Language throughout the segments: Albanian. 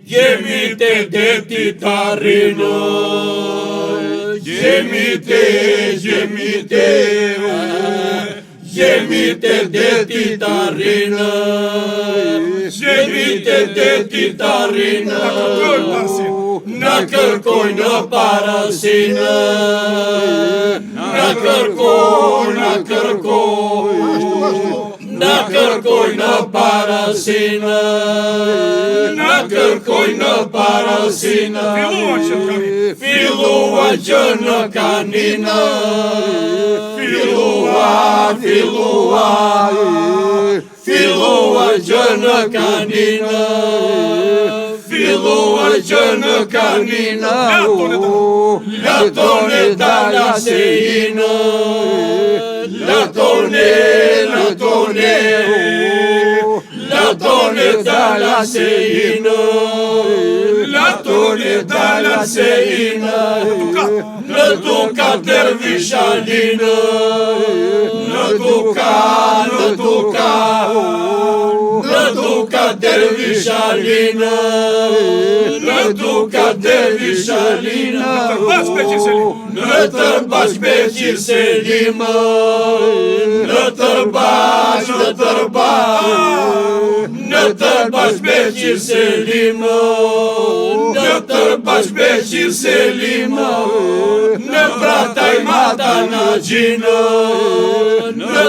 Jemi te detit arinë. Jemi te detit arinë. Jemi te detit arinë. Në kërkojnë parasinë. Në kërkojnë parasinë. Në kërkojnë parasinë. Filua që në kaninë. Filua që në kaninë. Filua që në kaninë. Latone dalaseina. Latone dalaseina. Latone dalaseina. Në duka dervishalinë. Në duka dervishalinë. Në duka dervishalinë. Në tërbash beqir selimë. Në tërbash beqir selimë. Në tërbash beqir selimë. Në prataj mata në gjinë. Në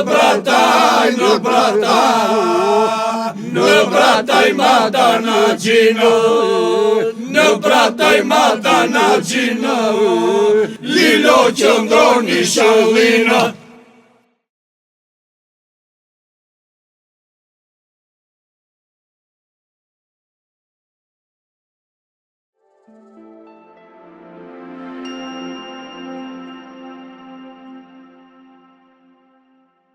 prataj mata në gjinë. Në prataj mata në gjinë. Lilo që ndroni shallinë.